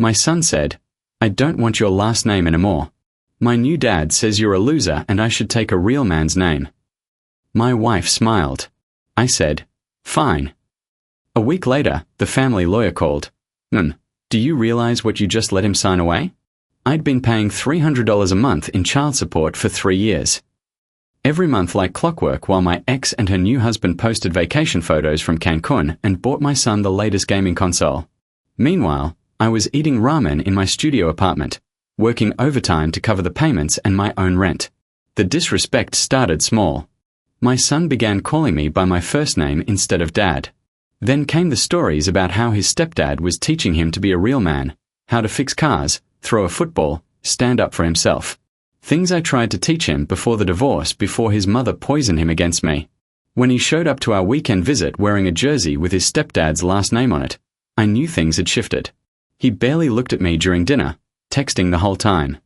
My son said, "I don't want your last name anymore. My new dad says you're a loser and I should take a real man's name." My wife smiled. I said, "Fine." A week later, the family lawyer called. Do you realize what you just let him sign away?" I'd been paying $300 a month in child support for 3 years. Every month like clockwork, while my ex and her new husband posted vacation photos from Cancun and bought my son the latest gaming console. Meanwhile, I was eating ramen in my studio apartment, working overtime to cover the payments and my own rent. The disrespect started small. My son began calling me by my first name instead of Dad. Then came the stories about how his stepdad was teaching him to be a real man, how to fix cars, throw a football, stand up for himself. Things I tried to teach him before the divorce, before his mother poisoned him against me. When he showed up to our weekend visit wearing a jersey with his stepdad's last name on it, I knew things had shifted. He barely looked at me during dinner, texting the whole time.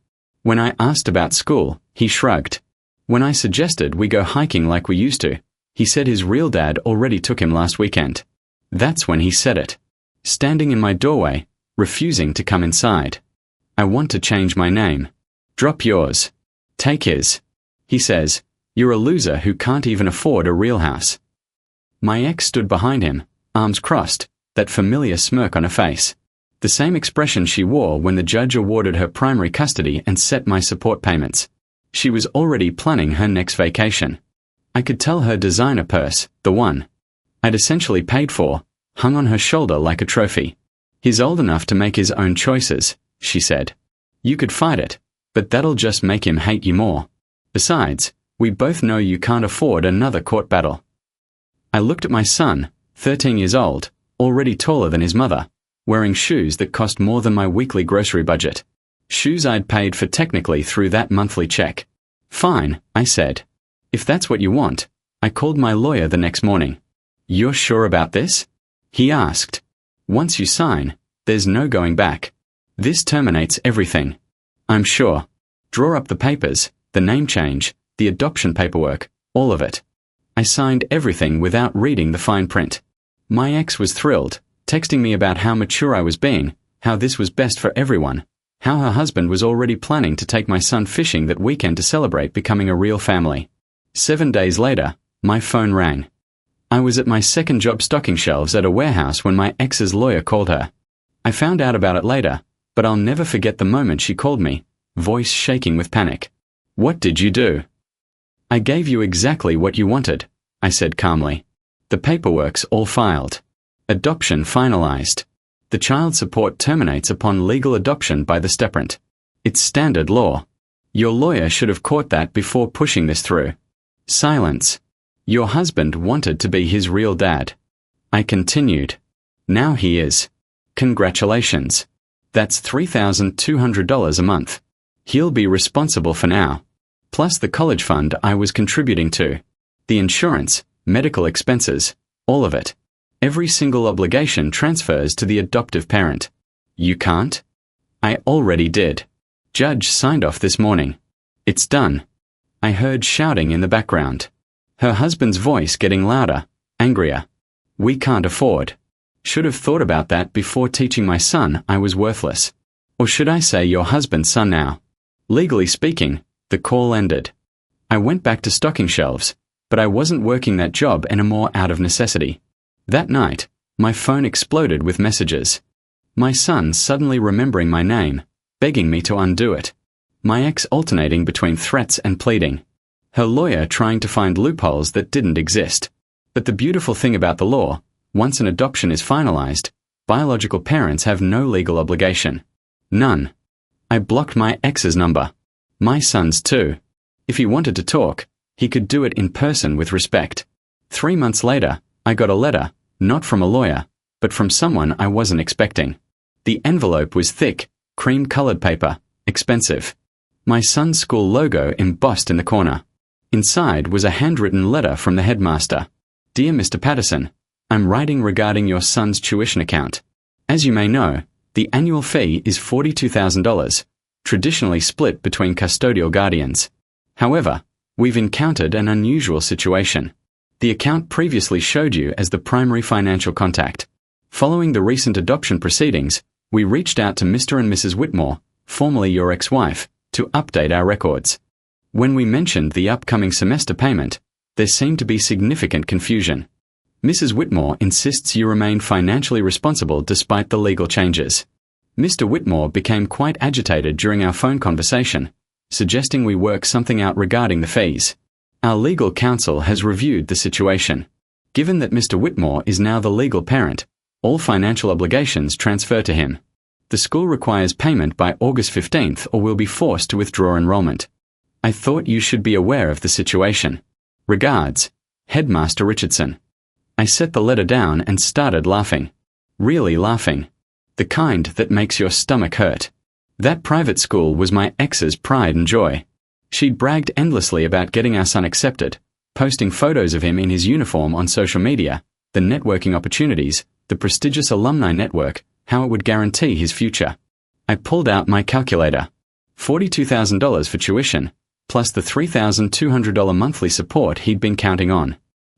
When I asked about school, he shrugged. When I suggested we go hiking like we used to, he said his real dad already took him last weekend. That's when he said it. Standing in my doorway, refusing to come inside. "I want to change my name." "Drop yours. Take his." He says, "You're a loser who can't even afford a real house." My ex stood behind him, arms crossed, that familiar smirk on her face. The same expression she wore when the judge awarded her primary custody and set my support payments. She was already planning her next vacation. I could tell her designer purse, the one I'd essentially paid for, hung on her shoulder like a trophy. "He's old enough to make his own choices," she said. "You could fight it, but that'll just make him hate you more. Besides, we both know you can't afford another court battle." I looked at my son, 13 years old, already taller than his mother, wearing shoes that cost more than my weekly grocery budget. Shoes I'd paid for technically through that monthly check. "Fine," I said. "If that's what you want." I called my lawyer the next morning. "You're sure about this?" he asked. "Once you sign, there's no going back. This terminates everything." "I'm sure. Draw up the papers, the name change, the adoption paperwork, all of it." I signed everything without reading the fine print. My ex was thrilled, texting me about how mature I was being, how this was best for everyone, how her husband was already planning to take my son fishing that weekend to celebrate becoming a real family. 7 days later, my phone rang. I was at my second job stocking shelves at a warehouse when my ex's lawyer called her. I found out about it later, but I'll never forget the moment she called me, voice shaking with panic. "What did you do?" "I gave you exactly what you wanted," I said calmly. "The paperwork's all filed. Adoption finalized. The child support terminates upon legal adoption by the stepparent. It's standard law. Your lawyer should have caught that before pushing this through." Silence. "Your husband wanted to be his real dad." I continued. "Now he is. Congratulations. That's $3,200 a month. He'll be responsible for now. Plus the college fund I was contributing to. The insurance, medical expenses, all of it. Every single obligation transfers to the adoptive parent." "You can't?" "I already did. Judge signed off this morning. It's done." I heard shouting in the background. Her husband's voice getting louder, angrier. "We can't afford. Should have thought about that before teaching my son I was worthless. Or should I say your husband's son now?" Legally speaking, the call ended. I went back to stocking shelves, but I wasn't working that job anymore out of necessity. That night, my phone exploded with messages. My son suddenly remembering my name, begging me to undo it. My ex alternating between threats and pleading. Her lawyer trying to find loopholes that didn't exist. But the beautiful thing about the law, once an adoption is finalized, biological parents have no legal obligation. None. I blocked my ex's number. My son's too. If he wanted to talk, he could do it in person with respect. 3 months later, I got a letter, not from a lawyer, but from someone I wasn't expecting. The envelope was thick, cream-colored paper, expensive. My son's school logo embossed in the corner. Inside was a handwritten letter from the headmaster. "Dear Mr. Patterson, I'm writing regarding your son's tuition account. As you may know, the annual fee is $42,000, traditionally split between custodial guardians. However, we've encountered an unusual situation. The account previously showed you as the primary financial contact. Following the recent adoption proceedings, We reached out to Mr. and Mrs. Whitmore, formerly your ex-wife, to update our records. When we mentioned the upcoming semester payment, there seemed to be significant confusion. Mrs. Whitmore insists you remain financially responsible despite the legal changes. Mr. Whitmore became quite agitated during our phone conversation, suggesting we work something out regarding the fees. Our legal counsel has reviewed the situation. Given that Mr. Whitmore is now the legal parent, all financial obligations transfer to him. The school requires payment by August 15th or will be forced to withdraw enrollment. I thought you should be aware of the situation. Regards, Headmaster Richardson. I set the letter down and started laughing. Really laughing. The kind that makes your stomach hurt. That private school was my ex's pride and joy. She'd bragged endlessly about getting our son accepted, posting photos of him in his uniform on social media, the networking opportunities, the prestigious alumni network, how it would guarantee his future. I pulled out my calculator. $42,000 for tuition, plus the $3,200 monthly support he'd been counting on.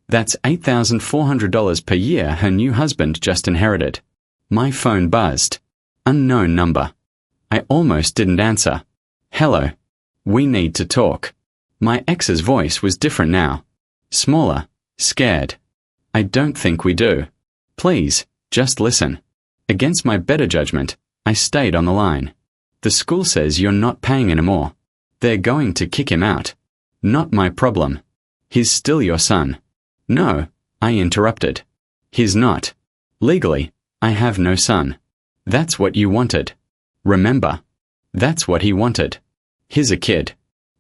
That's $8,400 per year her new husband just inherited. My phone buzzed. Unknown number. I almost didn't answer. Hello. We need to talk. My ex's voice was different now. Smaller. Scared. I don't think we do. Please, just listen. Against my better judgment, I stayed on the line. The school says you're not paying anymore. They're going to kick him out. Not my problem. He's still your son. No, I interrupted. He's not. Legally, I have no son. That's what you wanted. Remember. That's what he wanted. He's a kid.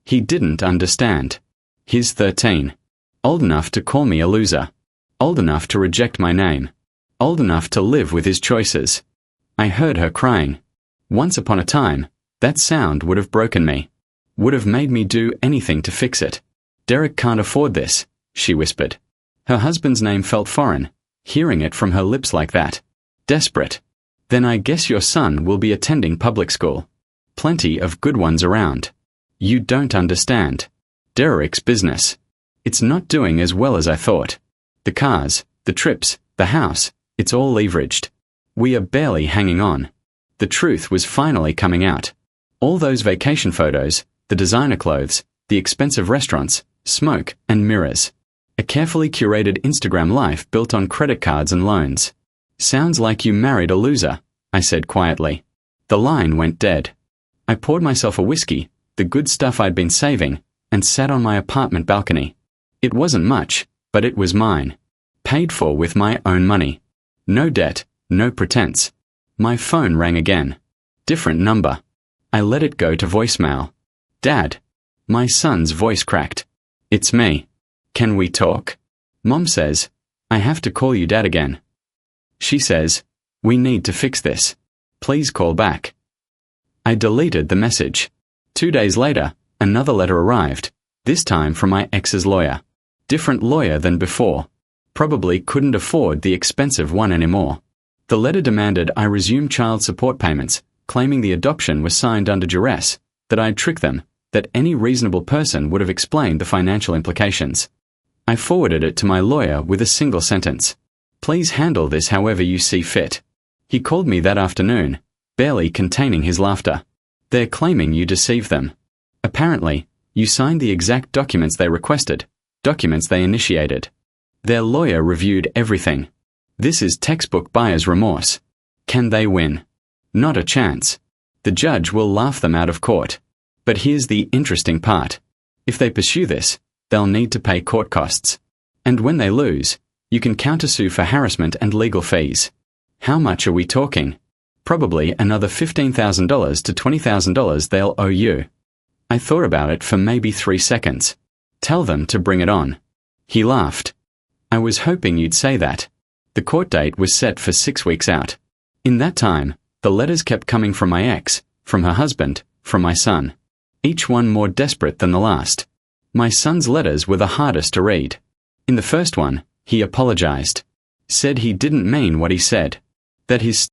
He didn't understand. He's 13. Old enough to call me a loser. Old enough to reject my name. Old enough to live with his choices. I heard her crying. Once upon a time, that sound would have broken me. Would have made me do anything to fix it. Derek can't afford this, she whispered. Her husband's name felt foreign, hearing it from her lips like that. Desperate. Then I guess your son will be attending public school. Plenty of good ones around. You don't understand. Derek's business. It's not doing as well as I thought. The cars, the trips, the house, it's all leveraged. We are barely hanging on. The truth was finally coming out. All those vacation photos, the designer clothes, the expensive restaurants, smoke and mirrors. A carefully curated Instagram life built on credit cards and loans. Sounds like you married a loser, I said quietly. The line went dead. I poured myself a whiskey, the good stuff I'd been saving, and sat on my apartment balcony. It wasn't much, but it was mine. Paid for with my own money. No debt, no pretense. My phone rang again. Different number. I let it go to voicemail. Dad. My son's voice cracked. It's me. Can we talk? Mom says, I have to call you Dad again. She says, we need to fix this. Please call back. I deleted the message. 2 days later, another letter arrived, this time from my ex's lawyer. Different lawyer than before. Probably couldn't afford the expensive one anymore. The letter demanded I resume child support payments, claiming the adoption was signed under duress, that I'd tricked them, that any reasonable person would have explained the financial implications. I forwarded it to my lawyer with a single sentence. Please handle this however you see fit. He called me that afternoon, barely containing his laughter. They're claiming you deceived them. Apparently, you signed the exact documents they requested, documents they initiated. Their lawyer reviewed everything. This is textbook buyer's remorse. Can they win? Not a chance. The judge will laugh them out of court. But here's the interesting part. If they pursue this, they'll need to pay court costs. And when they lose, you can countersue for harassment and legal fees. How much are we talking? Probably another $15,000 to $20,000 they'll owe you. I thought about it for maybe 3 seconds. Tell them to bring it on. He laughed. I was hoping you'd say that. The court date was set for 6 weeks out. In that time, the letters kept coming from my ex, from her husband, from my son. Each one more desperate than the last. My son's letters were the hardest to read. In the first one, he apologized. Said he didn't mean what he said. That his